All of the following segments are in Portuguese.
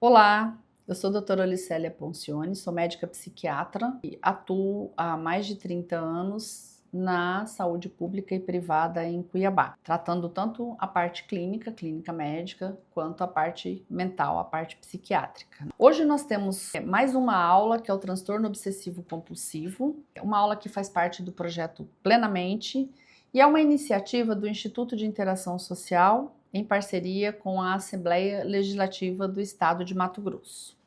Olá, eu sou a doutora Olicélia Poncioni, sou médica psiquiatra e atuo há mais de 30 anos na saúde pública e privada em Cuiabá, tratando tanto a parte clínica, clínica médica, quanto a parte mental, a parte psiquiátrica. Hoje nós temos mais uma aula que é o transtorno obsessivo compulsivo, uma aula que faz parte do projeto Plenamente e é uma iniciativa do Instituto de Interação Social em parceria com a Assembleia Legislativa do Estado de Mato Grosso.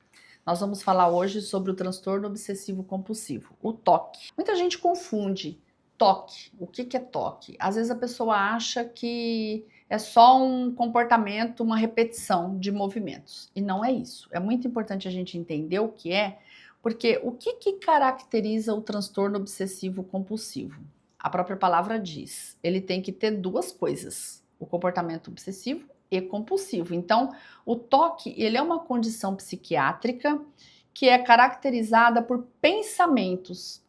Nós vamos falar hoje sobre o transtorno obsessivo compulsivo, o TOC. Muita gente confunde TOC. O que é TOC? Às vezes a pessoa acha que é só um comportamento, uma repetição de movimentos. E não é isso. É muito importante a gente entender o que é, porque o que caracteriza o transtorno obsessivo compulsivo? A própria palavra diz, ele tem que ter duas coisas: o comportamento obsessivo e compulsivo. Então, o TOC, ele é uma condição psiquiátrica que é caracterizada por pensamentos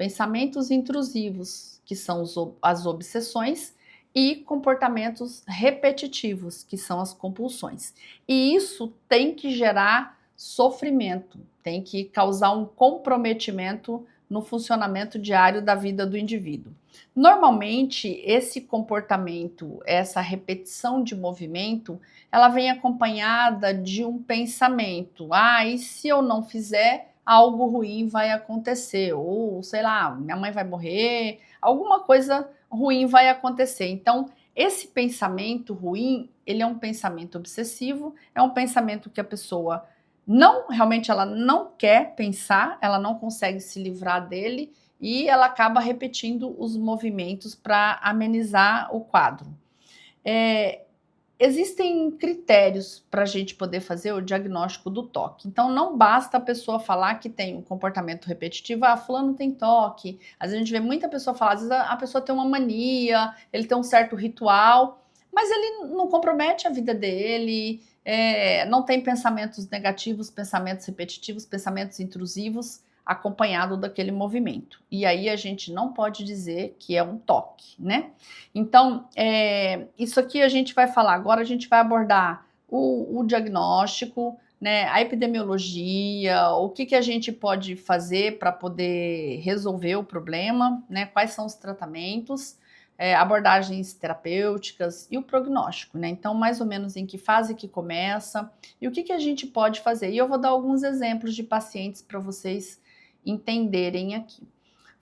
intrusivos, que são as obsessões, e comportamentos repetitivos, que são as compulsões. E isso tem que gerar sofrimento, tem que causar um comprometimento no funcionamento diário da vida do indivíduo. Normalmente, esse comportamento, essa repetição de movimento, ela vem acompanhada de um pensamento. E se eu não fizer, algo ruim vai acontecer. Ou, sei lá, minha mãe vai morrer, alguma coisa ruim vai acontecer. Então, esse pensamento ruim, ele é um pensamento obsessivo, é um pensamento que a pessoa realmente ela não quer pensar, ela não consegue se livrar dele e ela acaba repetindo os movimentos para amenizar o quadro. Existem critérios para a gente poder fazer o diagnóstico do TOC. Então, não basta a pessoa falar que tem um comportamento repetitivo, fulano tem TOC. Às vezes a gente vê muita pessoa falar, às vezes a pessoa tem uma mania, ele tem um certo ritual, mas ele não compromete a vida dele, não tem pensamentos negativos, pensamentos repetitivos, pensamentos intrusivos, acompanhado daquele movimento. E aí a gente não pode dizer que é um TOC, né? Então, isso aqui a gente vai falar agora, a gente vai abordar o diagnóstico, né, a epidemiologia, o que a gente pode fazer para poder resolver o problema, né, quais são os tratamentos, abordagens terapêuticas e o prognóstico, né? Então, mais ou menos em que fase que começa e o que a gente pode fazer. E eu vou dar alguns exemplos de pacientes para vocês entenderem aqui.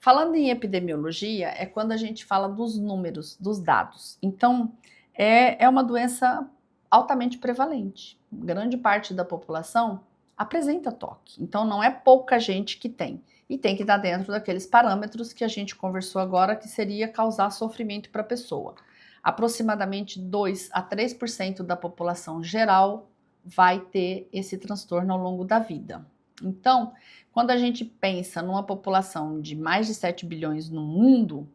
Falando em epidemiologia, é quando a gente fala dos números, dos dados. Então, é uma doença altamente prevalente. Grande parte da população apresenta TOC. Então, não é pouca gente que tem. E tem que estar dentro daqueles parâmetros que a gente conversou agora, que seria causar sofrimento para a pessoa. Aproximadamente 2 a 3% da população geral vai ter esse transtorno ao longo da vida. Então, quando a gente pensa numa população de mais de 7 bilhões no mundo,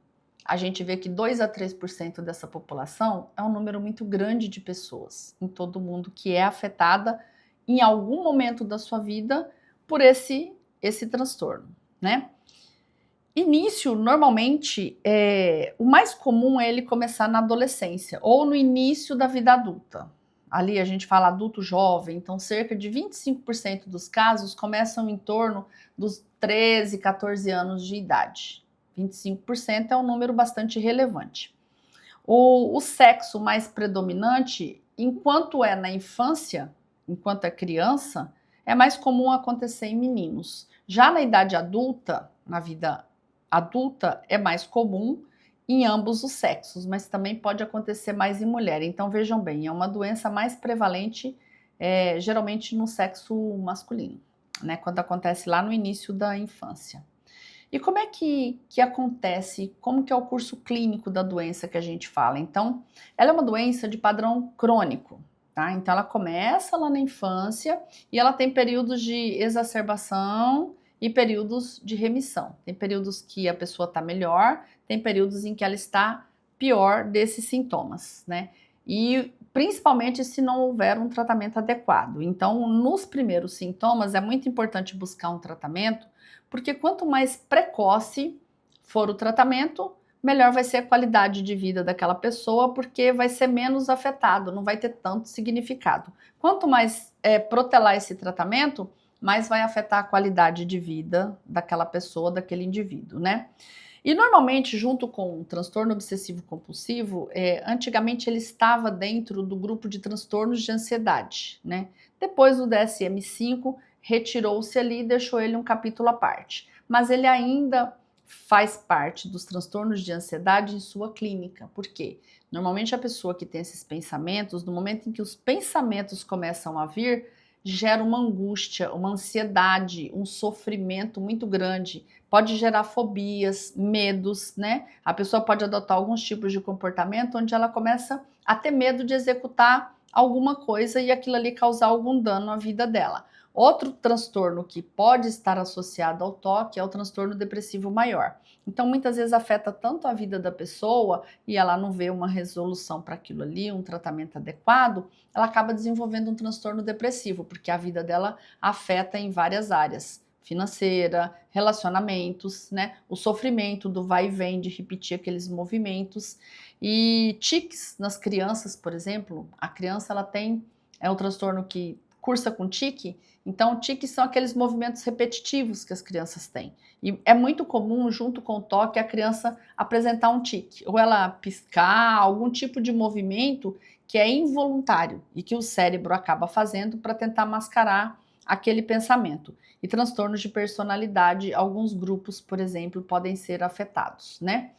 a gente vê que 2 a 3% dessa população é um número muito grande de pessoas em todo o mundo que é afetada em algum momento da sua vida por esse transtorno, né? Início, normalmente, o mais comum é ele começar na adolescência ou no início da vida adulta. Ali a gente fala adulto jovem, então cerca de 25% dos casos começam em torno dos 13, 14 anos de idade. 25% é um número bastante relevante. O sexo mais predominante, enquanto é na infância, enquanto é criança, é mais comum acontecer em meninos. Já na idade adulta, na vida adulta, é mais comum em ambos os sexos, mas também pode acontecer mais em mulher. Então vejam bem, é uma doença mais prevalente geralmente no sexo masculino, né? Quando acontece lá no início da infância. E como é que acontece, como que é o curso clínico da doença que a gente fala? Então, ela é uma doença de padrão crônico, tá? Então ela começa lá na infância e ela tem períodos de exacerbação e períodos de remissão. Tem períodos que a pessoa está melhor, tem períodos em que ela está pior desses sintomas, né? E principalmente se não houver um tratamento adequado. Então, nos primeiros sintomas, é muito importante buscar um tratamento, porque quanto mais precoce for o tratamento, melhor vai ser a qualidade de vida daquela pessoa, porque vai ser menos afetado, não vai ter tanto significado. Quanto mais protelar esse tratamento, mais vai afetar a qualidade de vida daquela pessoa, daquele indivíduo, né? E normalmente, junto com o transtorno obsessivo compulsivo, antigamente ele estava dentro do grupo de transtornos de ansiedade, né? Depois do DSM-5, retirou-se ali e deixou ele um capítulo à parte. Mas ele ainda faz parte dos transtornos de ansiedade em sua clínica. Por quê? Normalmente a pessoa que tem esses pensamentos, no momento em que os pensamentos começam a vir, gera uma angústia, uma ansiedade, um sofrimento muito grande. Pode gerar fobias, medos, né? A pessoa pode adotar alguns tipos de comportamento onde ela começa a ter medo de executar alguma coisa e aquilo ali causar algum dano à vida dela. Outro transtorno que pode estar associado ao toque é o transtorno depressivo maior. Então, muitas vezes afeta tanto a vida da pessoa e ela não vê uma resolução para aquilo ali, um tratamento adequado, ela acaba desenvolvendo um transtorno depressivo, porque a vida dela afeta em várias áreas. Financeira, relacionamentos, né? O sofrimento do vai e vem de repetir aqueles movimentos. E tiques nas crianças, por exemplo, a criança ela tem um transtorno que cursa com tique, então tiques são aqueles movimentos repetitivos que as crianças têm. E é muito comum, junto com o toque, a criança apresentar um tique, ou ela piscar, algum tipo de movimento que é involuntário e que o cérebro acaba fazendo para tentar mascarar aquele pensamento. E transtornos de personalidade, alguns grupos, por exemplo, podem ser afetados, né?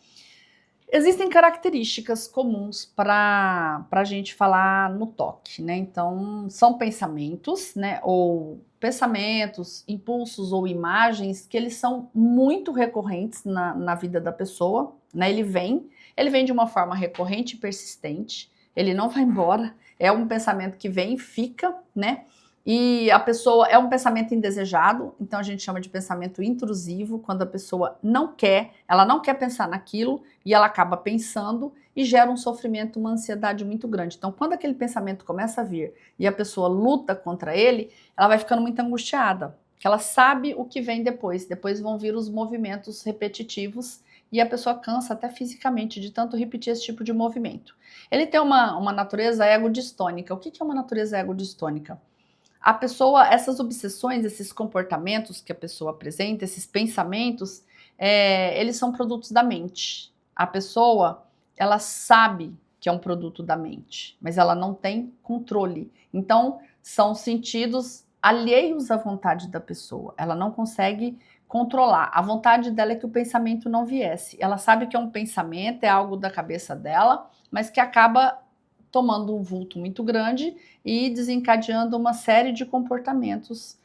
Existem características comuns para a gente falar no toque, né? Então, são pensamentos, né? Ou pensamentos, impulsos ou imagens que eles são muito recorrentes na vida da pessoa, né? Ele vem de uma forma recorrente e persistente, ele não vai embora, é um pensamento que vem e fica, né? E a pessoa é um pensamento indesejado, então a gente chama de pensamento intrusivo, quando a pessoa ela não quer pensar naquilo e ela acaba pensando e gera um sofrimento, uma ansiedade muito grande. Então, quando aquele pensamento começa a vir e a pessoa luta contra ele, ela vai ficando muito angustiada, porque ela sabe o que vem depois. Depois vão vir os movimentos repetitivos e a pessoa cansa até fisicamente de tanto repetir esse tipo de movimento. Ele tem uma natureza egodistônica. O que é uma natureza egodistônica? A pessoa, essas obsessões, esses comportamentos que a pessoa apresenta, esses pensamentos, eles são produtos da mente. A pessoa, ela sabe que é um produto da mente, mas ela não tem controle. Então, são sentidos alheios à vontade da pessoa. Ela não consegue controlar. A vontade dela é que o pensamento não viesse. Ela sabe que é um pensamento, é algo da cabeça dela, mas que acaba tomando um vulto muito grande e desencadeando uma série de comportamentos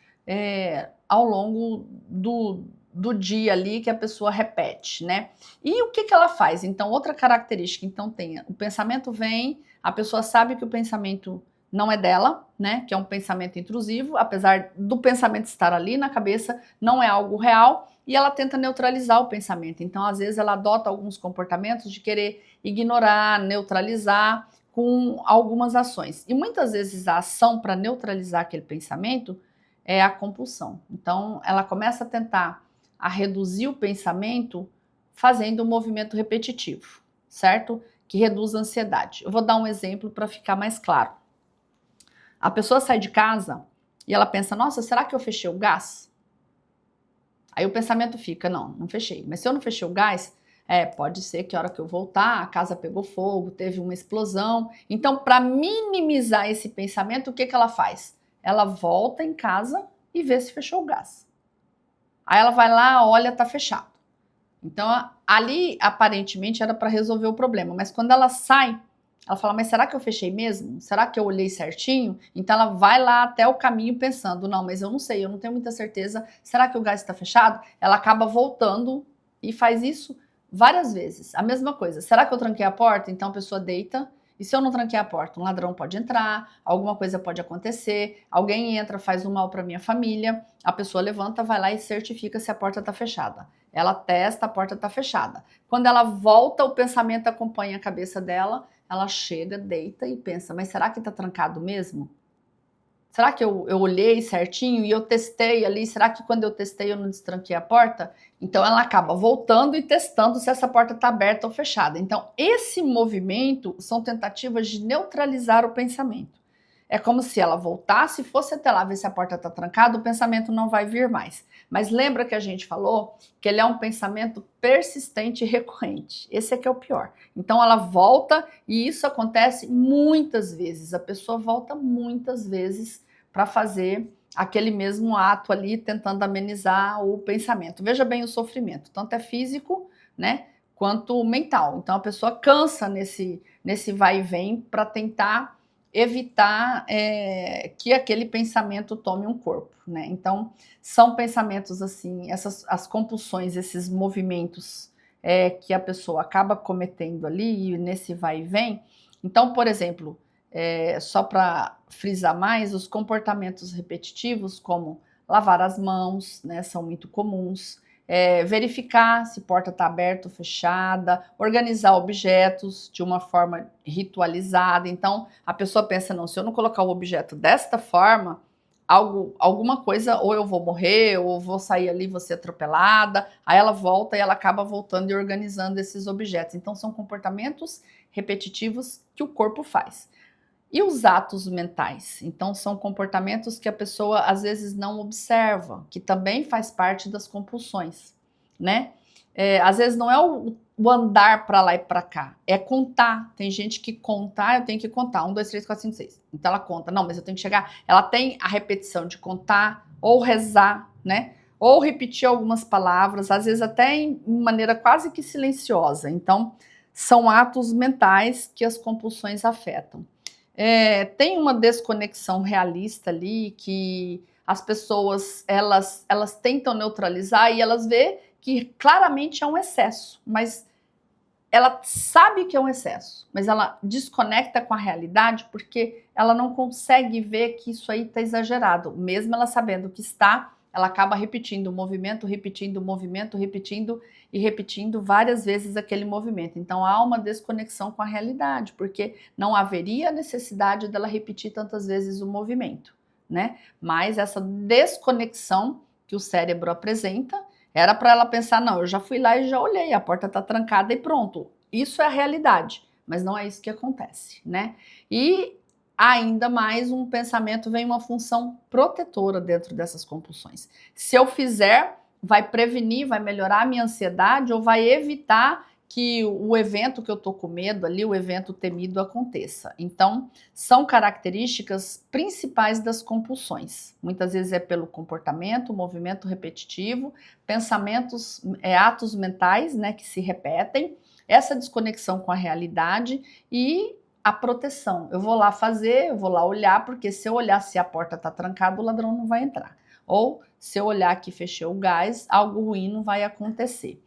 ao longo do dia ali que a pessoa repete, né? E o que ela faz? Então, outra característica, então tem, o pensamento vem, a pessoa sabe que o pensamento não é dela, né? Que é um pensamento intrusivo, apesar do pensamento estar ali na cabeça, não é algo real, e ela tenta neutralizar o pensamento. Então, às vezes, ela adota alguns comportamentos de querer ignorar, neutralizar, com algumas ações. E muitas vezes a ação para neutralizar aquele pensamento é a compulsão. Então, ela começa a tentar reduzir o pensamento fazendo um movimento repetitivo, certo? Que reduz a ansiedade. Eu vou dar um exemplo para ficar mais claro. A pessoa sai de casa e ela pensa, nossa, será que eu fechei o gás? Aí o pensamento fica, não fechei. Mas se eu não fechei o gás, pode ser que a hora que eu voltar, a casa pegou fogo, teve uma explosão. Então, para minimizar esse pensamento, o que ela faz? Ela volta em casa e vê se fechou o gás. Aí ela vai lá, olha, tá fechado. Então, ali, aparentemente, era para resolver o problema. Mas quando ela sai, ela fala, mas será que eu fechei mesmo? Será que eu olhei certinho? Então, ela vai lá até o caminho pensando, não, mas eu não sei, eu não tenho muita certeza. Será que o gás está fechado? Ela acaba voltando e faz isso várias vezes. A mesma coisa. Será que eu tranquei a porta? Então, a pessoa deita. E se eu não tranquei a porta? Um ladrão pode entrar, alguma coisa pode acontecer, alguém entra, faz um mal para minha família, a pessoa levanta, vai lá e certifica se a porta está fechada. Ela testa, a porta está fechada. Quando ela volta, o pensamento acompanha a cabeça dela, ela chega, deita e pensa, mas será que está trancado mesmo? Será que eu olhei certinho e eu testei ali? Será que quando eu testei eu não destranquei a porta? Então ela acaba voltando e testando se essa porta está aberta ou fechada. Então esse movimento são tentativas de neutralizar o pensamento. É como se ela voltasse, fosse até lá ver se a porta está trancada, o pensamento não vai vir mais. Mas lembra que a gente falou que ele é um pensamento persistente e recorrente. Esse é que é o pior. Então ela volta e isso acontece muitas vezes. A pessoa volta muitas vezes para fazer aquele mesmo ato ali, tentando amenizar o pensamento. Veja bem o sofrimento, tanto é físico, né, quanto mental. Então a pessoa cansa nesse vai e vem para tentar evitar que aquele pensamento tome um corpo, né? Então são pensamentos assim, as compulsões, esses movimentos que a pessoa acaba cometendo ali nesse vai e vem. Então, por exemplo, só para frisar mais, os comportamentos repetitivos, como lavar as mãos, né, são muito comuns. Verificar se a porta está aberta ou fechada, organizar objetos de uma forma ritualizada. Então, a pessoa pensa, não, se eu não colocar o objeto desta forma, alguma coisa, ou eu vou morrer, ou vou sair ali, vou ser atropelada. Aí ela volta e ela acaba voltando e organizando esses objetos. Então, são comportamentos repetitivos que o corpo faz. E os atos mentais? Então, são comportamentos que a pessoa às vezes não observa, que também faz parte das compulsões, né? Às vezes não é o andar para lá e para cá, é contar. Tem gente que conta, eu tenho que contar, 1, 2, 3, 4, 5, 6. Então ela conta, não, mas eu tenho que chegar. Ela tem a repetição de contar, ou rezar, né? Ou repetir algumas palavras, às vezes até em maneira quase que silenciosa. Então, são atos mentais que as compulsões afetam. Tem uma desconexão realista ali que as pessoas elas tentam neutralizar e elas vê que claramente é um excesso, mas ela sabe que é um excesso, mas ela desconecta com a realidade porque ela não consegue ver que isso aí está exagerado, mesmo ela sabendo que está. Ela acaba repetindo o movimento, repetindo e repetindo várias vezes aquele movimento. Então há uma desconexão com a realidade, porque não haveria necessidade dela repetir tantas vezes o movimento, né? Mas essa desconexão que o cérebro apresenta era para ela pensar, não, eu já fui lá e já olhei, a porta está trancada e pronto. Isso é a realidade, mas não é isso que acontece, né? E ainda mais um pensamento vem uma função protetora dentro dessas compulsões. Se eu fizer, vai prevenir, vai melhorar a minha ansiedade ou vai evitar que o evento que eu tô com medo ali, o evento temido aconteça. Então, são características principais das compulsões. Muitas vezes é pelo comportamento, movimento repetitivo, pensamentos, atos mentais, né, que se repetem, essa desconexão com a realidade e a proteção. Eu vou lá fazer, eu vou lá olhar, porque se eu olhar se a porta está trancada, o ladrão não vai entrar. Ou se eu olhar que fechei o gás, algo ruim não vai acontecer.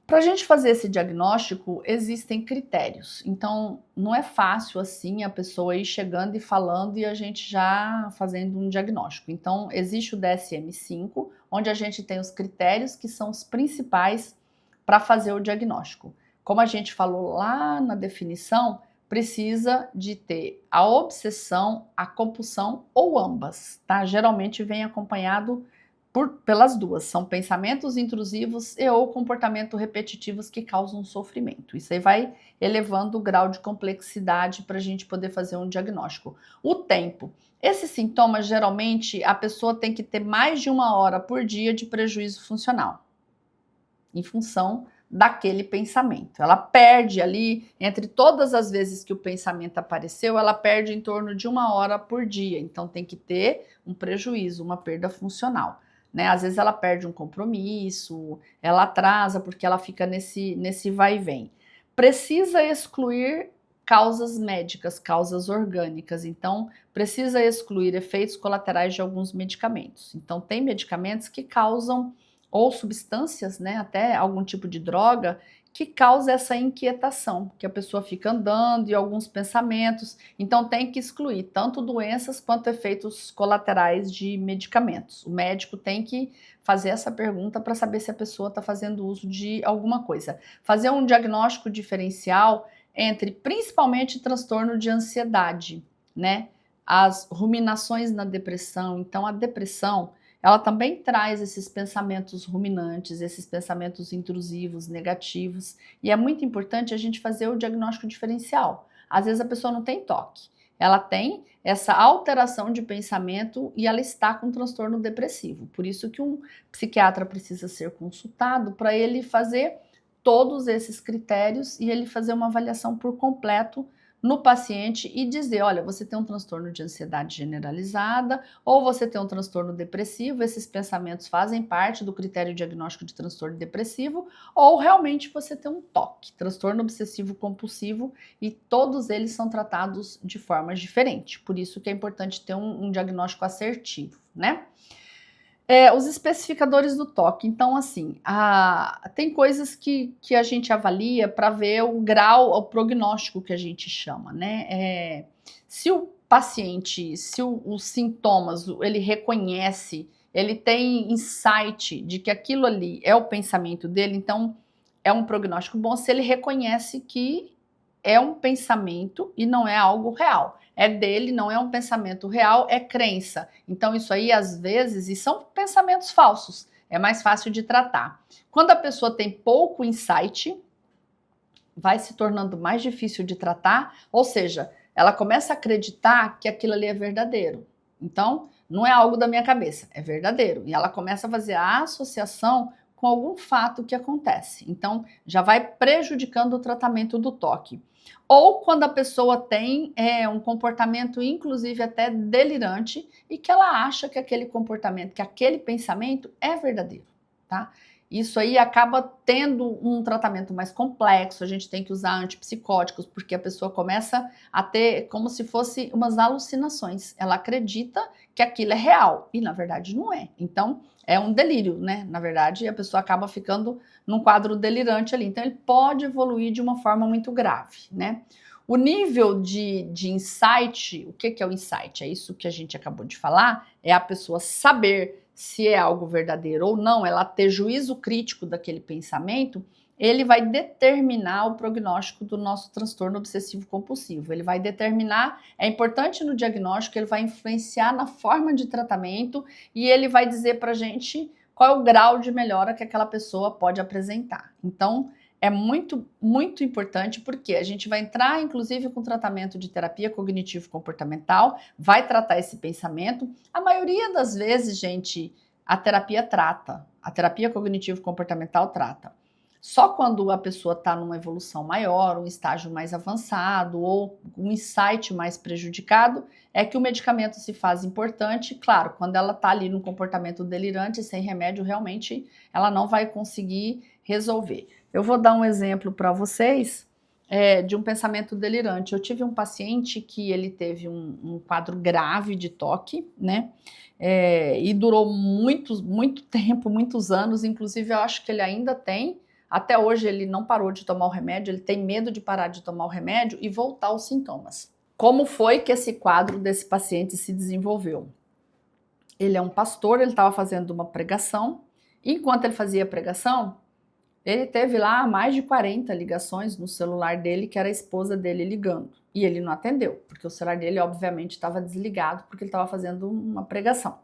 Para a gente fazer esse diagnóstico, existem critérios. Então, não é fácil assim a pessoa ir chegando e falando e a gente já fazendo um diagnóstico. Então, existe o DSM-5, onde a gente tem os critérios que são os principais para fazer o diagnóstico. Como a gente falou lá na definição, precisa de ter a obsessão, a compulsão ou ambas, tá? Geralmente vem acompanhado pelas duas, são pensamentos intrusivos e ou comportamento repetitivos que causam sofrimento. Isso aí vai elevando o grau de complexidade para a gente poder fazer um diagnóstico. O tempo. Esses sintomas, geralmente, a pessoa tem que ter mais de 1 hora por dia de prejuízo funcional, em função daquele pensamento. Ela perde ali, entre todas as vezes que o pensamento apareceu, ela perde em torno de 1 hora por dia. Então tem que ter um prejuízo, uma perda funcional, né? Às vezes ela perde um compromisso, ela atrasa porque ela fica nesse vai e vem. Precisa excluir causas médicas, causas orgânicas. Então precisa excluir efeitos colaterais de alguns medicamentos. Então tem medicamentos que causam, ou substâncias, né, até algum tipo de droga, que causa essa inquietação, que a pessoa fica andando e alguns pensamentos. Então tem que excluir tanto doenças quanto efeitos colaterais de medicamentos. O médico tem que fazer essa pergunta para saber se a pessoa está fazendo uso de alguma coisa. Fazer um diagnóstico diferencial entre principalmente transtorno de ansiedade, né? as ruminações na depressão. Então, a depressão, ela também traz esses pensamentos ruminantes, esses pensamentos intrusivos, negativos, e é muito importante a gente fazer o diagnóstico diferencial. Às vezes a pessoa não tem toque, ela tem essa alteração de pensamento e ela está com transtorno depressivo. Por isso que um psiquiatra precisa ser consultado para ele fazer todos esses critérios e ele fazer uma avaliação por completo no paciente e dizer, olha, você tem um transtorno de ansiedade generalizada ou você tem um transtorno depressivo, esses pensamentos fazem parte do critério diagnóstico de transtorno depressivo, ou realmente você tem um TOC, transtorno obsessivo compulsivo, e todos eles são tratados de formas diferentes. Por isso que é importante ter um diagnóstico assertivo, né? Os especificadores do TOC. Então, assim, tem coisas que a gente avalia para ver o grau, o prognóstico que a gente chama, né? Se o paciente, se os sintomas, ele reconhece, ele tem insight de que aquilo ali é o pensamento dele, então é um prognóstico bom se ele reconhece que é um pensamento e não é algo real. É dele, não é um pensamento real, é crença. Então isso aí às vezes, e são pensamentos falsos, é mais fácil de tratar. Quando a pessoa tem pouco insight, vai se tornando mais difícil de tratar, ou seja, ela começa a acreditar que aquilo ali é verdadeiro. Então, não é algo da minha cabeça, é verdadeiro. E ela começa a fazer a associação com algum fato que acontece. Então, já vai prejudicando o tratamento do toque. Ou quando a pessoa tem um comportamento, inclusive até delirante, e que ela acha que aquele comportamento, que aquele pensamento é verdadeiro, tá? Isso aí acaba tendo um tratamento mais complexo, a gente tem que usar antipsicóticos, porque a pessoa começa a ter como se fosse umas alucinações. Ela acredita que aquilo é real, e na verdade não é. Então, é um delírio, né? Na verdade, a pessoa acaba ficando num quadro delirante ali. Então, ele pode evoluir de uma forma muito grave, né? O nível de insight, o que é o insight? É isso que a gente acabou de falar, é a pessoa saber se é algo verdadeiro ou não, ela ter juízo crítico daquele pensamento, ele vai determinar o prognóstico do nosso transtorno obsessivo compulsivo. Ele vai determinar, é importante no diagnóstico, ele vai influenciar na forma de tratamento e ele vai dizer pra gente qual é o grau de melhora que aquela pessoa pode apresentar. Então, é muito, muito importante porque a gente vai entrar, inclusive, com tratamento de terapia cognitivo-comportamental, vai tratar esse pensamento. A maioria das vezes, gente, a terapia trata, a terapia cognitivo-comportamental trata. Só quando a pessoa está numa evolução maior, um estágio mais avançado ou um insight mais prejudicado, é que o medicamento se faz importante. Claro, quando ela está ali no comportamento delirante, sem remédio, realmente ela não vai conseguir resolver. Eu vou dar um exemplo para vocês de um pensamento delirante. Eu tive um paciente que ele teve um quadro grave de toque, né? E durou muito tempo, muitos anos. Inclusive, eu acho que ele ainda tem. Até hoje ele não parou de tomar o remédio, ele tem medo de parar de tomar o remédio e voltar aos sintomas. Como foi que esse quadro desse paciente se desenvolveu? Ele é um pastor, ele estava fazendo uma pregação. Enquanto ele fazia a pregação, ele teve lá mais de 40 ligações no celular dele, que era a esposa dele ligando. E ele não atendeu, porque o celular dele, obviamente, estava desligado, porque ele estava fazendo uma pregação.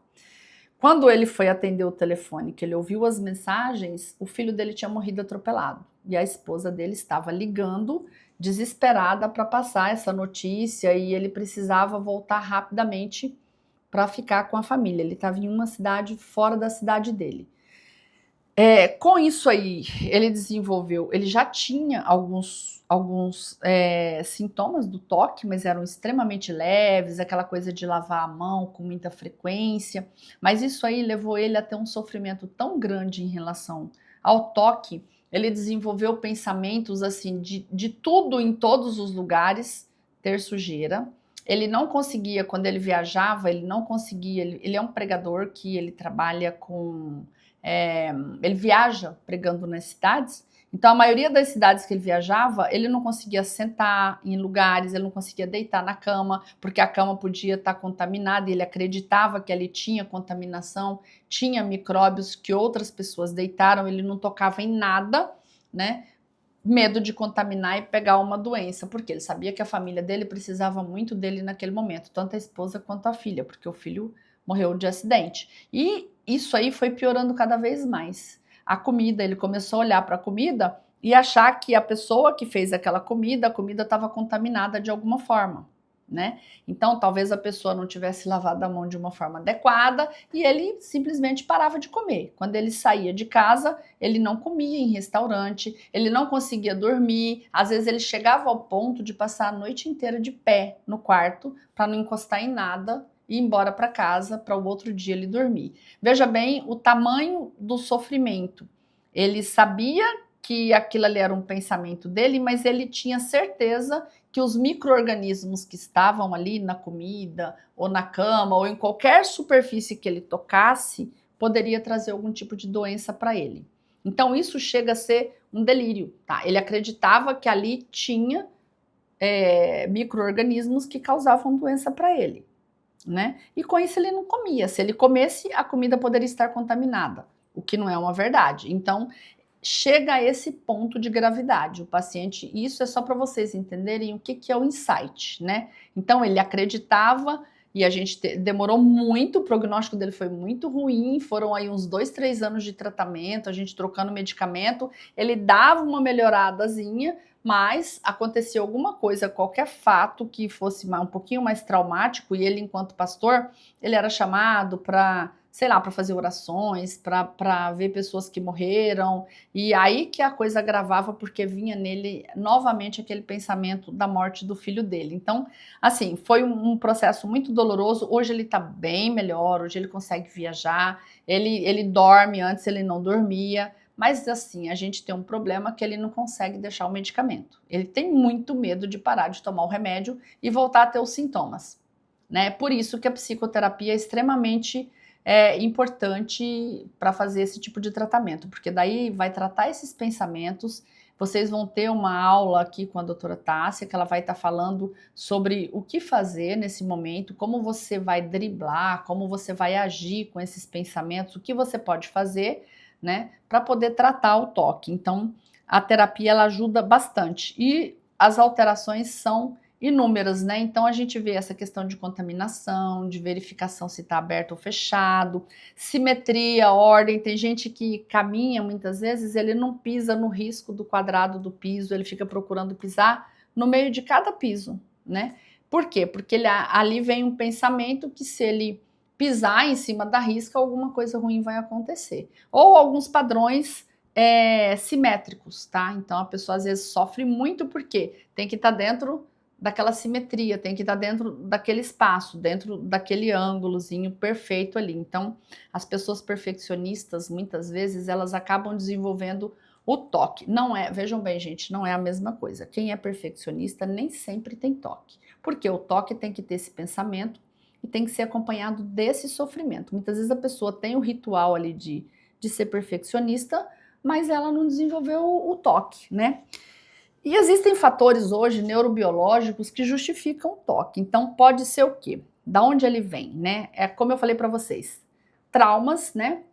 Quando ele foi atender o telefone, que ele ouviu as mensagens, o filho dele tinha morrido atropelado. E a esposa dele estava ligando, desesperada para passar essa notícia, e ele precisava voltar rapidamente para ficar com a família. Ele estava em uma cidade fora da cidade dele. Com isso aí, ele já tinha alguns sintomas do toque, mas eram extremamente leves, aquela coisa de lavar a mão com muita frequência, mas isso aí levou ele a ter um sofrimento tão grande em relação ao toque, ele desenvolveu pensamentos assim, de tudo em todos os lugares ter sujeira. Ele não conseguia, quando ele viajava, ele não conseguia, ele é um pregador que ele trabalha com... ele viaja pregando nas cidades, então a maioria das cidades que ele viajava, ele não conseguia sentar em lugares, ele não conseguia deitar na cama, porque a cama podia estar contaminada, e ele acreditava que ali tinha contaminação, tinha micróbios que outras pessoas deitaram, ele não tocava em nada, né? medo de contaminar e pegar uma doença, porque ele sabia que a família dele precisava muito dele naquele momento, tanto a esposa quanto a filha, porque o filho morreu de acidente. E isso aí foi piorando cada vez mais. A comida, ele começou a olhar para a comida e achar que a pessoa que fez aquela comida, a comida estava contaminada de alguma forma, né? Então, talvez a pessoa não tivesse lavado a mão de uma forma adequada e ele simplesmente parava de comer. Quando ele saía de casa, ele não comia em restaurante, ele não conseguia dormir, às vezes ele chegava ao ponto de passar a noite inteira de pé no quarto para não encostar em nada e ir embora para casa para o outro dia ele dormir. Veja bem o tamanho do sofrimento. Ele sabia que aquilo ali era um pensamento dele, mas ele tinha certeza que os micro-organismos que estavam ali na comida, ou na cama, ou em qualquer superfície que ele tocasse, poderia trazer algum tipo de doença para ele. Então isso chega a ser um delírio, tá? Ele acreditava que ali tinha micro-organismos que causavam doença para ele, né? E com isso ele não comia. Se ele comesse, a comida poderia estar contaminada, o que não é uma verdade. Então chega a esse ponto de gravidade. O paciente, isso é só para vocês entenderem o que é o insight, né? Então ele acreditava e a gente demorou muito, o prognóstico dele foi muito ruim, foram aí uns 2, 3 anos de tratamento, a gente trocando medicamento, ele dava uma melhoradazinha, mas acontecia alguma coisa, qualquer fato que fosse um pouquinho mais traumático, e ele, enquanto pastor, ele era chamado para, sei lá, para fazer orações, para ver pessoas que morreram, e aí que a coisa agravava, porque vinha nele novamente aquele pensamento da morte do filho dele. Então, assim, foi um processo muito doloroso. Hoje ele tá bem melhor, hoje ele consegue viajar, ele dorme, antes ele não dormia, mas assim, a gente tem um problema que ele não consegue deixar o medicamento. Ele tem muito medo de parar de tomar o remédio e voltar a ter os sintomas, né? Por isso que a psicoterapia é extremamente importante para fazer esse tipo de tratamento, porque daí vai tratar esses pensamentos. Vocês vão ter uma aula aqui com a doutora Tássia, que ela vai estar falando sobre o que fazer nesse momento, como você vai driblar, como você vai agir com esses pensamentos, o que você pode fazer, né, para poder tratar o toque. Então, a terapia ela ajuda bastante e as alterações são inúmeras, né? Então a gente vê essa questão de contaminação, de verificação se está aberto ou fechado, simetria, ordem. Tem gente que caminha muitas vezes, ele não pisa no risco do quadrado do piso, ele fica procurando pisar no meio de cada piso, né? Por quê? Porque ali vem um pensamento que se ele pisar em cima da risca, alguma coisa ruim vai acontecer. Ou alguns padrões simétricos, tá? Então a pessoa às vezes sofre muito porque tem que estar dentro daquela simetria, tem que estar dentro daquele espaço, dentro daquele ângulozinho perfeito ali. Então, as pessoas perfeccionistas, muitas vezes, elas acabam desenvolvendo o toque. Não é, vejam bem, gente, não é a mesma coisa. Quem é perfeccionista nem sempre tem toque, porque o toque tem que ter esse pensamento e tem que ser acompanhado desse sofrimento. Muitas vezes a pessoa tem o ritual ali de ser perfeccionista, mas ela não desenvolveu o toque, né? E existem fatores hoje neurobiológicos que justificam o toque. Então pode ser o quê? Da onde ele vem, né? É como eu falei para vocês, traumas, né?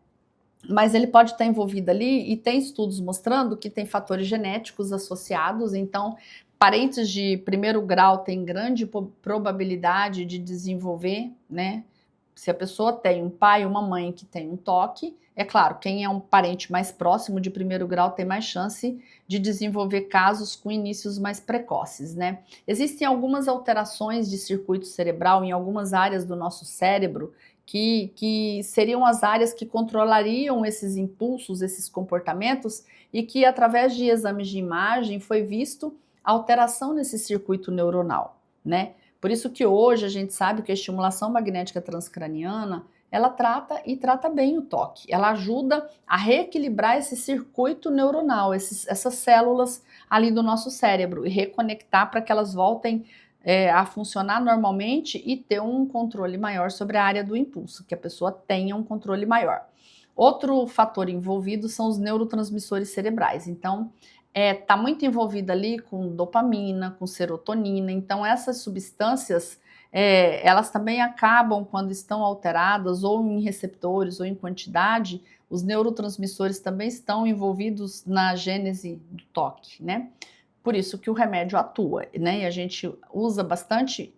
Mas ele pode estar envolvido ali e tem estudos mostrando que tem fatores genéticos associados. Então, parentes de primeiro grau têm grande probabilidade de desenvolver, né? Se a pessoa tem um pai ou uma mãe que tem um toque, é claro, quem é um parente mais próximo de primeiro grau tem mais chance de desenvolver casos com inícios mais precoces, né? Existem algumas alterações de circuito cerebral em algumas áreas do nosso cérebro que seriam as áreas que controlariam esses impulsos, esses comportamentos, e que através de exames de imagem foi visto alteração nesse circuito neuronal, né? Por isso que hoje a gente sabe que a estimulação magnética transcraniana, ela trata bem o toque. Ela ajuda a reequilibrar esse circuito neuronal, essas células ali do nosso cérebro e reconectar para que elas voltem a funcionar normalmente e ter um controle maior sobre a área do impulso, que a pessoa tenha um controle maior. Outro fator envolvido são os neurotransmissores cerebrais. Então, tá muito envolvida ali com dopamina, com serotonina. Então, essas substâncias elas também acabam, quando estão alteradas, ou em receptores, ou em quantidade, os neurotransmissores também estão envolvidos na gênese do toque, né? Por isso que o remédio atua, né? E a gente usa bastante,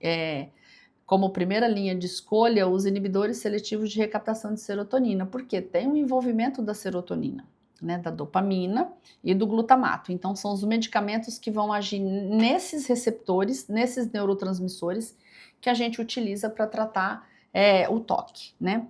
como primeira linha de escolha, os inibidores seletivos de recaptação de serotonina, porque tem um envolvimento da serotonina, né, da dopamina e do glutamato. Então, são os medicamentos que vão agir nesses receptores, nesses neurotransmissores, que a gente utiliza para tratar o toque, né?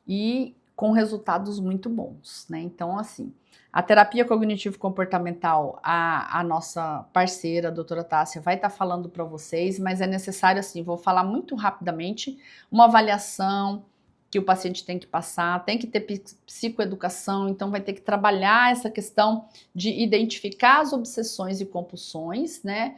E com resultados muito bons, né? Então, assim, a terapia cognitivo-comportamental, a nossa parceira, a doutora Tássia, vai estar falando para vocês, mas é necessário, assim, vou falar muito rapidamente, uma avaliação que o paciente tem que passar, tem que ter psicoeducação, então vai ter que trabalhar essa questão de identificar as obsessões e compulsões, né?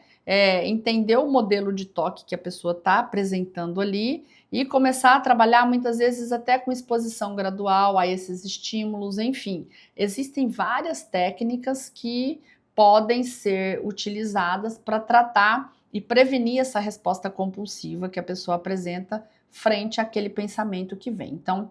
Entender o modelo de toque que a pessoa está apresentando ali e começar a trabalhar muitas vezes até com exposição gradual a esses estímulos, enfim. Existem várias técnicas que podem ser utilizadas para tratar e prevenir essa resposta compulsiva que a pessoa apresenta frente àquele pensamento que vem. Então,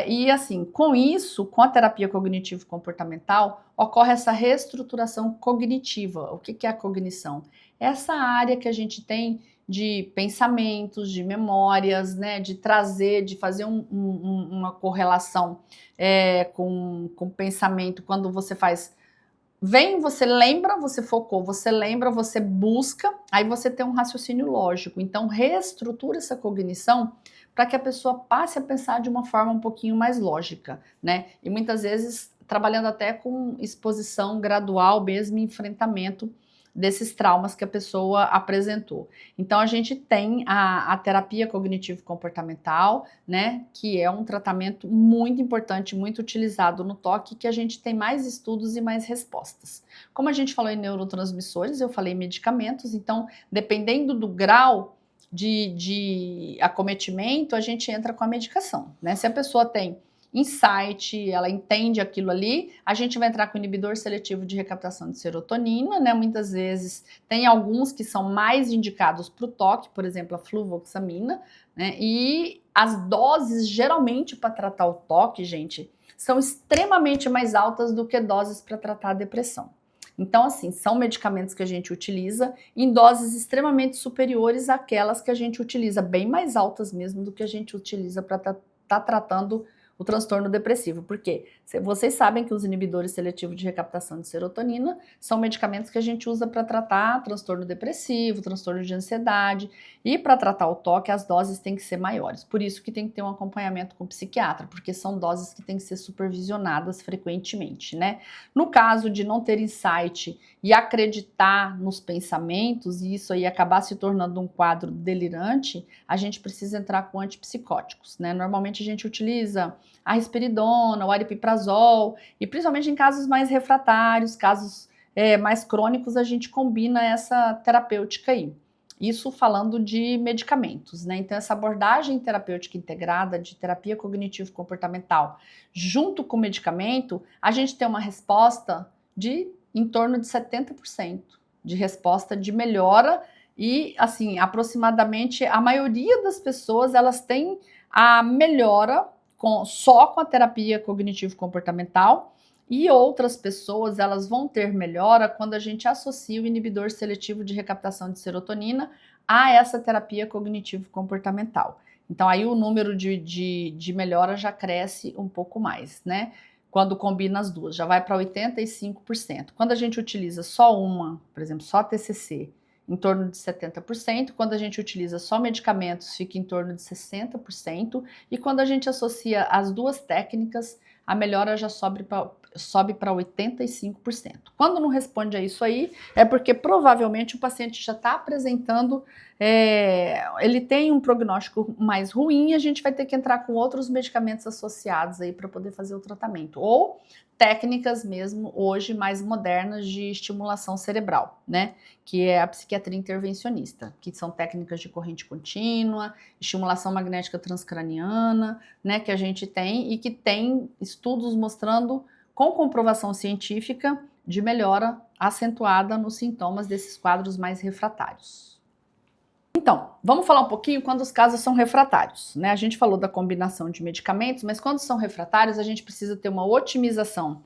e assim, com isso, com a terapia cognitivo-comportamental, ocorre essa reestruturação cognitiva. O que é a cognição? Essa área que a gente tem de pensamentos, de memórias, né, de trazer, de fazer uma correlação com pensamento, quando você faz. Vem, você lembra, você focou, você lembra, você busca, aí você tem um raciocínio lógico. Então, reestrutura essa cognição para que a pessoa passe a pensar de uma forma um pouquinho mais lógica, né? E muitas vezes trabalhando até com exposição gradual, mesmo enfrentamento desses traumas que a pessoa apresentou. Então, a gente tem a terapia cognitivo-comportamental, né, que é um tratamento muito importante, muito utilizado no toque, que a gente tem mais estudos e mais respostas. Como a gente falou em neurotransmissores, eu falei em medicamentos, então, dependendo do grau de acometimento, a gente entra com a medicação, né? Se a pessoa tem insight, ela entende aquilo ali, a gente vai entrar com inibidor seletivo de recaptação de serotonina, né? Muitas vezes tem alguns que são mais indicados para o toque, por exemplo, a fluvoxamina, né? E as doses, geralmente, para tratar o toque, gente, são extremamente mais altas do que doses para tratar a depressão. Então, assim, são medicamentos que a gente utiliza em doses extremamente superiores àquelas que a gente utiliza, bem mais altas mesmo do que a gente utiliza para estar tratando o transtorno depressivo. Por quê? Vocês sabem que os inibidores seletivos de recaptação de serotonina são medicamentos que a gente usa para tratar transtorno depressivo, transtorno de ansiedade, e para tratar o toque as doses têm que ser maiores. Por isso que tem que ter um acompanhamento com o psiquiatra, porque são doses que têm que ser supervisionadas frequentemente, né? No caso de não ter insight e acreditar nos pensamentos, e isso aí acabar se tornando um quadro delirante, a gente precisa entrar com antipsicóticos, né? Normalmente a gente utiliza a risperidona, o aripiprazol, e principalmente em casos mais refratários, casos mais crônicos, a gente combina essa terapêutica aí. Isso falando de medicamentos, né? Então, essa abordagem terapêutica integrada de terapia cognitivo-comportamental junto com o medicamento, a gente tem uma resposta de em torno de 70% de resposta de melhora e, assim, aproximadamente a maioria das pessoas, elas têm a melhora só com a terapia cognitivo-comportamental, e outras pessoas elas vão ter melhora quando a gente associa o inibidor seletivo de recaptação de serotonina a essa terapia cognitivo-comportamental. Então aí o número de melhora já cresce um pouco mais, né? Quando combina as duas, já vai para 85%. Quando a gente utiliza só uma, por exemplo, só TCC, em torno de 70%, quando a gente utiliza só medicamentos, fica em torno de 60%, e quando a gente associa as duas técnicas, a melhora já sobe para 85%. Quando não responde a isso aí, é porque provavelmente o paciente já está apresentando, ele tem um prognóstico mais ruim, e a gente vai ter que entrar com outros medicamentos associados aí para poder fazer o tratamento. Ou técnicas mesmo hoje mais modernas de estimulação cerebral, né? Que é a psiquiatria intervencionista, que são técnicas de corrente contínua, estimulação magnética transcraniana, né? Que a gente tem e que tem estudos mostrando com comprovação científica de melhora acentuada nos sintomas desses quadros mais refratários. Então, vamos falar um pouquinho quando os casos são refratários, né? A gente falou da combinação de medicamentos, mas quando são refratários, a gente precisa ter uma otimização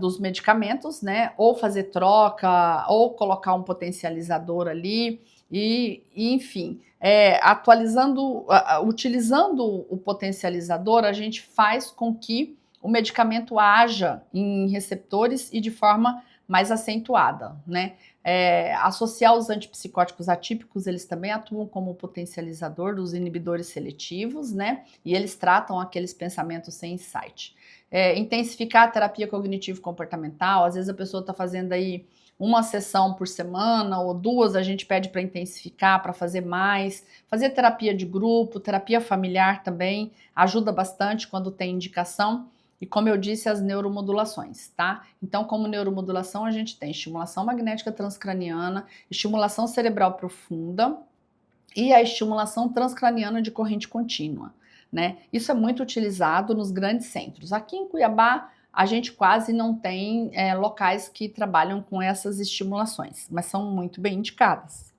dos medicamentos, né? Ou fazer troca, ou colocar um potencializador ali, enfim, utilizando o potencializador, a gente faz com que o medicamento haja em receptores e de forma mais acentuada, né? Associar os antipsicóticos atípicos, eles também atuam como potencializador dos inibidores seletivos, né? E eles tratam aqueles pensamentos sem insight. Intensificar a terapia cognitivo-comportamental, às vezes a pessoa está fazendo aí uma sessão por semana ou duas, a gente pede para intensificar, para fazer mais. Fazer terapia de grupo, terapia familiar também ajuda bastante quando tem indicação. E como eu disse, as neuromodulações, tá? Então, como neuromodulação, a gente tem estimulação magnética transcraniana, estimulação cerebral profunda e a estimulação transcraniana de corrente contínua, né? Isso é muito utilizado nos grandes centros. Aqui em Cuiabá, a gente quase não tem locais que trabalham com essas estimulações, mas são muito bem indicadas.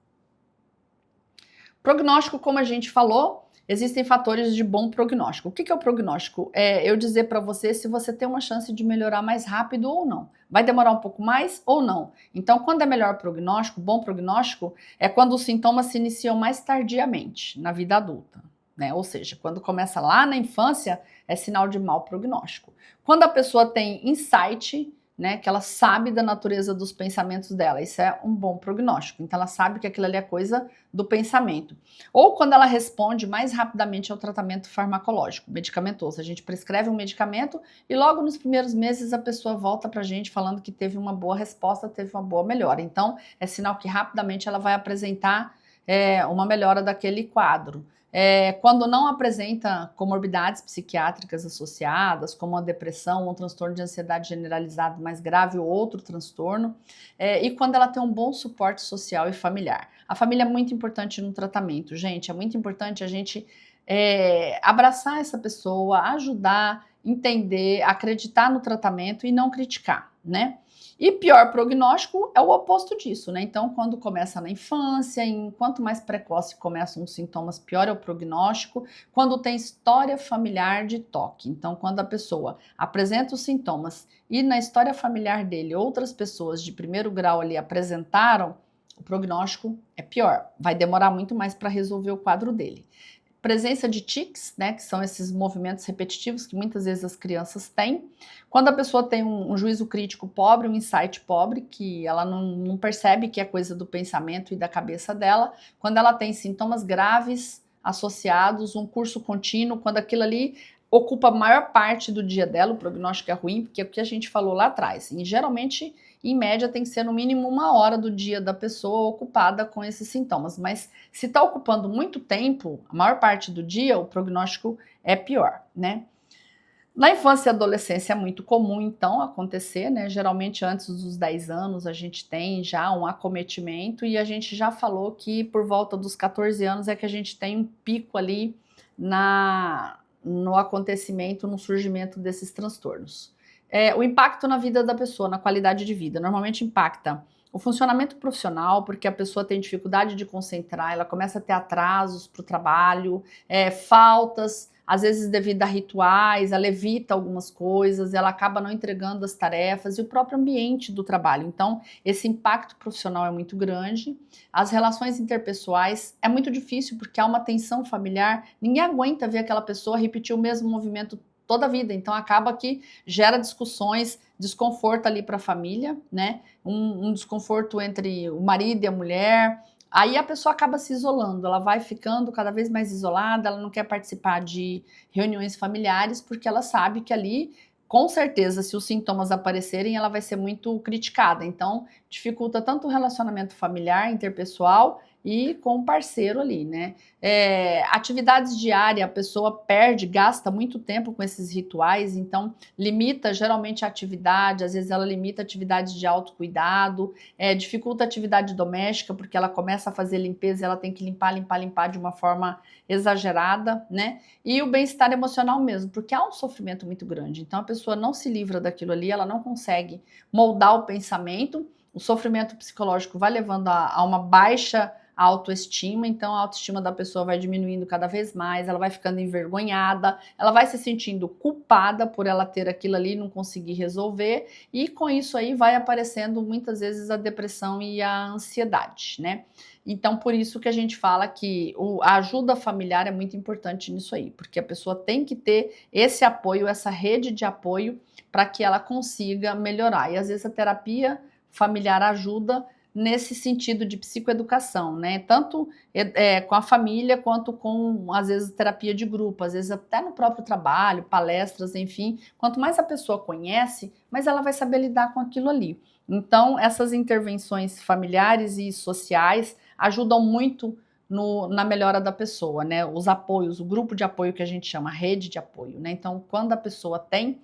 Prognóstico, como a gente falou, existem fatores de bom prognóstico. O que é o prognóstico? É eu dizer para você se você tem uma chance de melhorar mais rápido ou não. Vai demorar um pouco mais ou não. Então, quando é melhor prognóstico, bom prognóstico, é quando os sintomas se iniciam mais tardiamente na vida adulta, né? Ou seja, quando começa lá na infância, é sinal de mau prognóstico. Quando a pessoa tem insight, né, que ela sabe da natureza dos pensamentos dela, isso é um bom prognóstico. Então ela sabe que aquilo ali é coisa do pensamento. Ou quando ela responde mais rapidamente ao tratamento farmacológico, medicamentoso. A gente prescreve um medicamento e logo nos primeiros meses a pessoa volta pra gente falando que teve uma boa resposta, teve uma boa melhora. Então é sinal que rapidamente ela vai apresentar uma melhora daquele quadro. Quando não apresenta comorbidades psiquiátricas associadas, como a depressão, um transtorno de ansiedade generalizado mais grave ou outro transtorno, e quando ela tem um bom suporte social e familiar. A família é muito importante no tratamento, gente, é muito importante a gente abraçar essa pessoa, ajudar, entender, acreditar no tratamento e não criticar, né? E pior prognóstico é o oposto disso, né? Então, quando começa na infância, quanto mais precoce começam os sintomas, pior é o prognóstico. Quando tem história familiar de toque. Então, quando a pessoa apresenta os sintomas e na história familiar dele outras pessoas de primeiro grau ali apresentaram, o prognóstico é pior. Vai demorar muito mais para resolver o quadro dele. Presença de tics, né, que são esses movimentos repetitivos que muitas vezes as crianças têm. Quando a pessoa tem um juízo crítico pobre, um insight pobre, que ela não percebe que é coisa do pensamento e da cabeça dela. Quando ela tem sintomas graves associados, um curso contínuo, quando aquilo ali ocupa a maior parte do dia dela, o prognóstico é ruim, porque é o que a gente falou lá atrás. E geralmente, em média, tem que ser no mínimo 1 hora do dia da pessoa ocupada com esses sintomas. Mas se está ocupando muito tempo, a maior parte do dia, o prognóstico é pior, né? Na infância e adolescência é muito comum, então, acontecer, né? Geralmente antes dos 10 anos a gente tem já um acometimento e a gente já falou que por volta dos 14 anos é que a gente tem um pico ali no acontecimento, no surgimento desses transtornos. O impacto na vida da pessoa, na qualidade de vida, normalmente impacta o funcionamento profissional, porque a pessoa tem dificuldade de concentrar, ela começa a ter atrasos para o trabalho, faltas, às vezes devido a rituais, ela evita algumas coisas, ela acaba não entregando as tarefas e o próprio ambiente do trabalho. Então, esse impacto profissional é muito grande. As relações interpessoais é muito difícil porque há uma tensão familiar, ninguém aguenta ver aquela pessoa repetir o mesmo movimento toda a vida, então acaba que gera discussões, desconforto ali para a família, né? Um desconforto entre o marido e a mulher. Aí a pessoa acaba se isolando, ela vai ficando cada vez mais isolada, ela não quer participar de reuniões familiares porque ela sabe que ali, com certeza, se os sintomas aparecerem, ela vai ser muito criticada. Então, dificulta tanto o relacionamento familiar, interpessoal e com o parceiro ali, né? Atividades diárias, a pessoa perde, gasta muito tempo com esses rituais, então limita geralmente a atividade, às vezes ela limita atividades de autocuidado, dificulta a atividade doméstica, porque ela começa a fazer limpeza e ela tem que limpar de uma forma exagerada, né? E o bem-estar emocional mesmo, porque há um sofrimento muito grande, então a pessoa não se livra daquilo ali, ela não consegue moldar o pensamento, o sofrimento psicológico vai levando a uma baixa a autoestima, então a autoestima da pessoa vai diminuindo cada vez mais, ela vai ficando envergonhada, ela vai se sentindo culpada por ela ter aquilo ali e não conseguir resolver, e com isso aí vai aparecendo muitas vezes a depressão e a ansiedade, né? Então, por isso que a gente fala que a ajuda familiar é muito importante nisso aí, porque a pessoa tem que ter esse apoio, essa rede de apoio, para que ela consiga melhorar. E às vezes a terapia familiar ajuda nesse sentido de psicoeducação, né? Tanto com a família quanto com, às vezes, terapia de grupo, às vezes até no próprio trabalho, palestras, enfim. Quanto mais a pessoa conhece, mais ela vai saber lidar com aquilo ali. Então, essas intervenções familiares e sociais ajudam muito na melhora da pessoa, né? Os apoios, o grupo de apoio que a gente chama rede de apoio, né? Então, quando a pessoa tem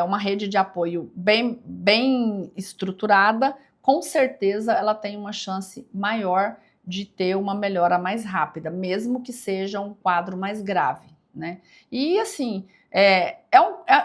uma rede de apoio bem estruturada, com certeza ela tem uma chance maior de ter uma melhora mais rápida, mesmo que seja um quadro mais grave, né? E assim,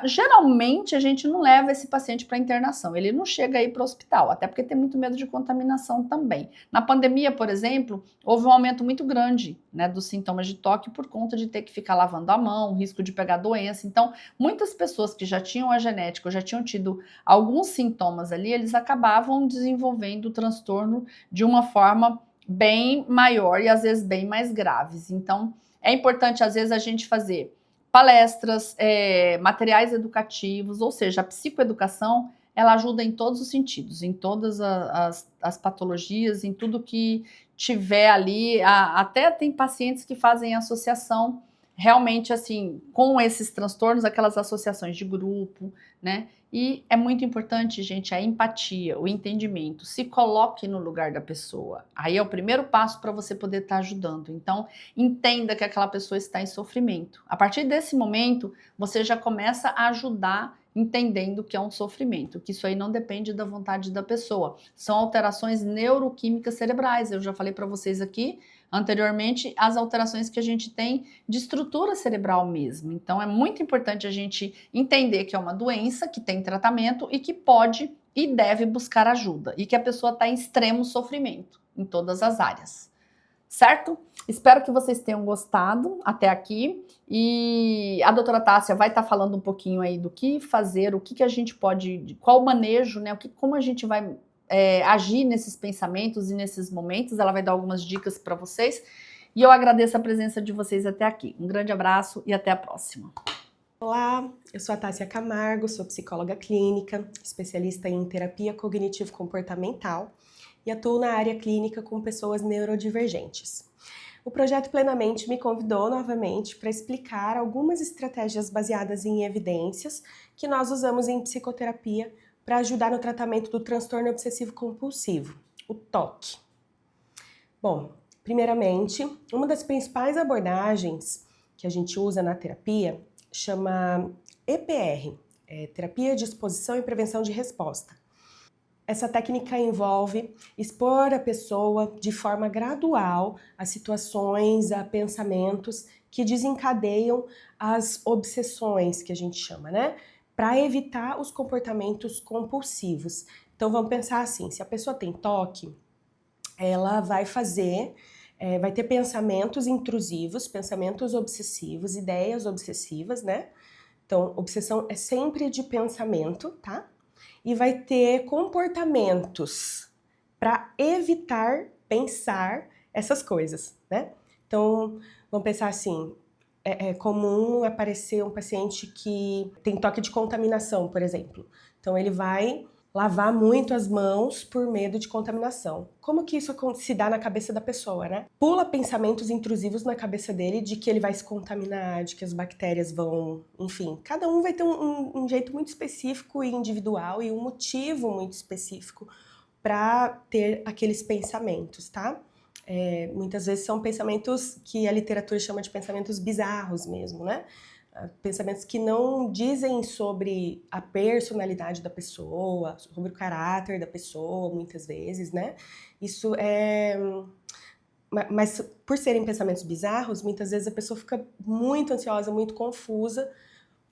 geralmente a gente não leva esse paciente para internação, ele não chega aí para o hospital, até porque tem muito medo de contaminação também. Na pandemia, por exemplo, houve um aumento muito grande, né, dos sintomas de toque por conta de ter que ficar lavando a mão, risco de pegar doença. Então, muitas pessoas que já tinham a genética ou já tinham tido alguns sintomas ali, eles acabavam desenvolvendo o transtorno de uma forma bem maior e às vezes bem mais graves. Então, é importante às vezes a gente fazer palestras, materiais educativos, ou seja, a psicoeducação, ela ajuda em todos os sentidos, em todas as patologias, em tudo que tiver ali, até tem pacientes que fazem associação realmente assim, com esses transtornos, aquelas associações de grupo, né? E é muito importante, gente, a empatia, o entendimento. Se coloque no lugar da pessoa. Aí é o primeiro passo para você poder estar ajudando. Então, entenda que aquela pessoa está em sofrimento. A partir desse momento, você já começa a ajudar entendendo que é um sofrimento, que isso aí não depende da vontade da pessoa. São alterações neuroquímicas cerebrais. Eu já falei para vocês aqui anteriormente as alterações que a gente tem de estrutura cerebral mesmo. Então é muito importante a gente entender que é uma doença, que tem tratamento e que pode e deve buscar ajuda. E que a pessoa está em extremo sofrimento em todas as áreas. Certo? Espero que vocês tenham gostado até aqui. E a doutora Tássia vai estar falando um pouquinho aí do que fazer, o que a gente pode, qual o manejo, né? Como a gente vai agir nesses pensamentos e nesses momentos. Ela vai dar algumas dicas para vocês. E eu agradeço a presença de vocês até aqui. Um grande abraço e até a próxima. Olá, eu sou a Tássia Camargo, sou psicóloga clínica, especialista em terapia cognitivo-comportamental e atuo na área clínica com pessoas neurodivergentes. O Projeto Plenamente me convidou novamente para explicar algumas estratégias baseadas em evidências que nós usamos em psicoterapia para ajudar no tratamento do transtorno obsessivo-compulsivo, o TOC. Bom, primeiramente, uma das principais abordagens que a gente usa na terapia chama EPR, Terapia de Exposição e Prevenção de Resposta. Essa técnica envolve expor a pessoa de forma gradual a situações, a pensamentos que desencadeiam as obsessões, que a gente chama, né? Para evitar os comportamentos compulsivos. Então vamos pensar assim, se a pessoa tem TOC, ela vai vai ter pensamentos intrusivos, pensamentos obsessivos, ideias obsessivas, né? Então, obsessão é sempre de pensamento, tá? E vai ter comportamentos para evitar pensar essas coisas, né? Então, vamos pensar assim, é comum aparecer um paciente que tem toque de contaminação, por exemplo. Então, ele vai lavar muito as mãos por medo de contaminação. Como que isso se dá na cabeça da pessoa, né? Pula pensamentos intrusivos na cabeça dele de que ele vai se contaminar, de que as bactérias vão... Enfim, cada um vai ter um jeito muito específico e individual e um motivo muito específico para ter aqueles pensamentos, tá? Muitas vezes são pensamentos que a literatura chama de pensamentos bizarros mesmo, né? Pensamentos que não dizem sobre a personalidade da pessoa, sobre o caráter da pessoa, muitas vezes, né? Isso é... Mas por serem pensamentos bizarros, muitas vezes a pessoa fica muito ansiosa, muito confusa,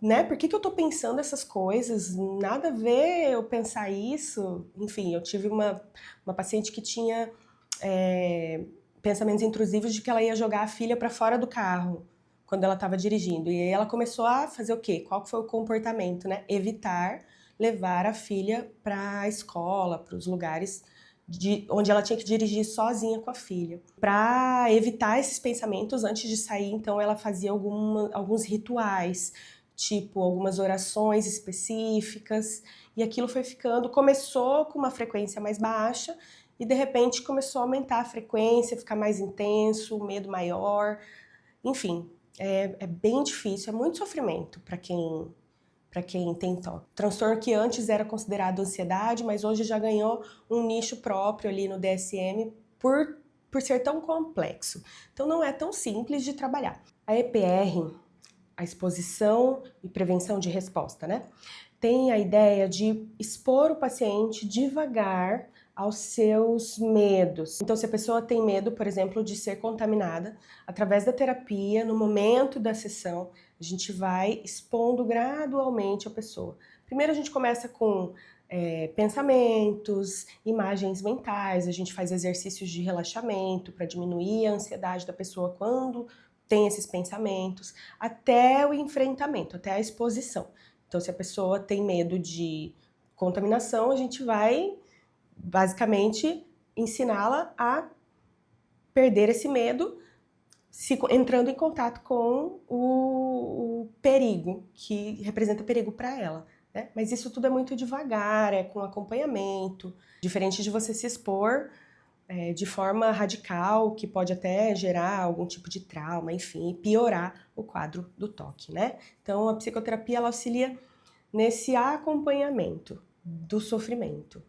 né? Por que eu tô pensando essas coisas? Nada a ver eu pensar isso. Enfim, eu tive uma paciente que tinha pensamentos intrusivos de que ela ia jogar a filha para fora do carro quando ela estava dirigindo. E aí ela começou a fazer o quê? Qual foi o comportamento, né? Evitar levar a filha para a escola, para os lugares onde ela tinha que dirigir sozinha com a filha. Para evitar esses pensamentos, antes de sair, então ela fazia alguns rituais, tipo algumas orações específicas, e aquilo foi começou com uma frequência mais baixa, e de repente começou a aumentar a frequência, ficar mais intenso, o medo maior, enfim, é bem difícil, é muito sofrimento para quem tem TOC. Transtorno que antes era considerado ansiedade, mas hoje já ganhou um nicho próprio ali no DSM por ser tão complexo. Então não é tão simples de trabalhar. A EPR, a exposição e prevenção de resposta, né? Tem a ideia de expor o paciente devagar aos seus medos. Então, se a pessoa tem medo, por exemplo, de ser contaminada, através da terapia, no momento da sessão, a gente vai expondo gradualmente a pessoa. Primeiro a gente começa com pensamentos, imagens mentais, a gente faz exercícios de relaxamento para diminuir a ansiedade da pessoa quando tem esses pensamentos, até o enfrentamento, até a exposição. Então, se a pessoa tem medo de contaminação, a gente vai basicamente ensiná-la a perder esse medo, entrando em contato com o perigo, que representa perigo para ela, né? Mas isso tudo é muito devagar, é com acompanhamento, diferente de você se expor de forma radical, que pode até gerar algum tipo de trauma, enfim, e piorar o quadro do TOC, né? Então, a psicoterapia, ela auxilia nesse acompanhamento do sofrimento.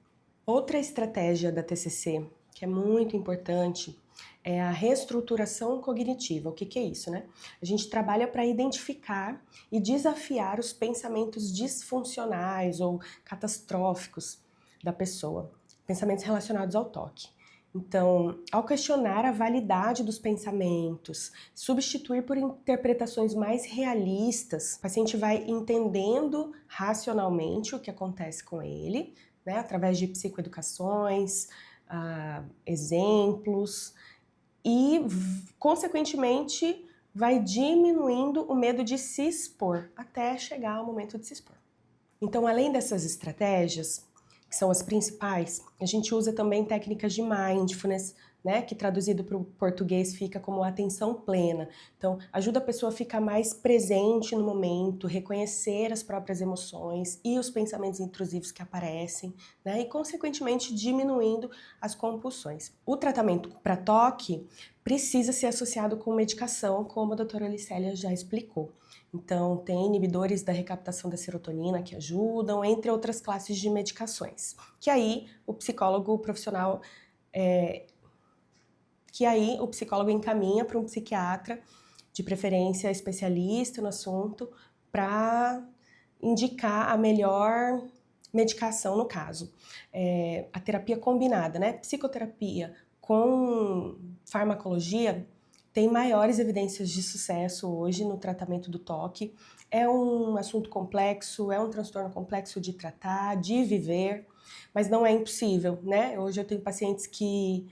Outra estratégia da TCC, que é muito importante, é a reestruturação cognitiva. O que é isso, né? A gente trabalha para identificar e desafiar os pensamentos disfuncionais ou catastróficos da pessoa, pensamentos relacionados ao TOC. Então, ao questionar a validade dos pensamentos, substituir por interpretações mais realistas, o paciente vai entendendo racionalmente o que acontece com ele, né, através de psicoeducações, exemplos, e, consequentemente, vai diminuindo o medo de se expor, até chegar ao momento de se expor. Então, além dessas estratégias, que são as principais, a gente usa também técnicas de mindfulness, né, que traduzido para o português fica como atenção plena. Então, ajuda a pessoa a ficar mais presente no momento, reconhecer as próprias emoções e os pensamentos intrusivos que aparecem, né, e, consequentemente, diminuindo as compulsões. O tratamento para TOC precisa ser associado com medicação, como a doutora Alicélia já explicou. Então, tem inibidores da recaptação da serotonina que ajudam, entre outras classes de medicações. Que aí o psicólogo profissional, encaminha para um psiquiatra, de preferência especialista no assunto, para indicar a melhor medicação no caso. A terapia combinada, né? Psicoterapia com farmacologia tem maiores evidências de sucesso hoje no tratamento do TOC. É um assunto complexo, é um transtorno complexo de tratar, de viver, mas não é impossível, né? Hoje eu tenho pacientes que,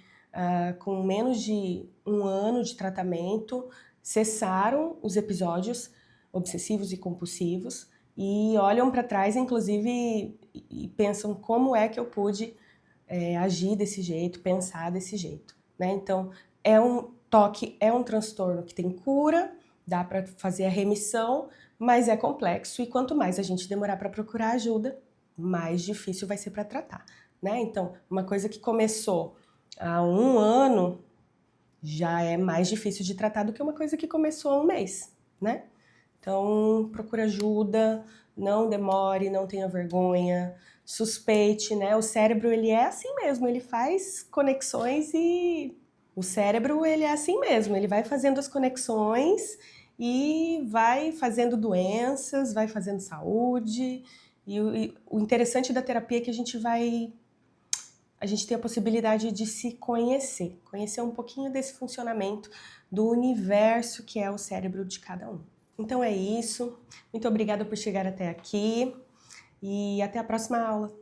com menos de 1 ano de tratamento, cessaram os episódios obsessivos e compulsivos e olham para trás, inclusive, e pensam como é que eu pude agir desse jeito, pensar desse jeito, né? Então, TOC é um transtorno que tem cura, dá para fazer a remissão, mas é complexo e quanto mais a gente demorar para procurar ajuda, mais difícil vai ser para tratar, né? Então, uma coisa que começou há 1 ano já é mais difícil de tratar do que uma coisa que começou há 1 mês, né? Então, procura ajuda, não demore, não tenha vergonha, suspeite, né? O cérebro, ele é assim mesmo, ele faz conexões e o cérebro, ele é assim mesmo, ele vai fazendo as conexões e vai fazendo doenças, vai fazendo saúde. E o interessante da terapia é que a gente tem a possibilidade de se conhecer um pouquinho desse funcionamento do universo que é o cérebro de cada um. Então é isso, muito obrigada por chegar até aqui e até a próxima aula.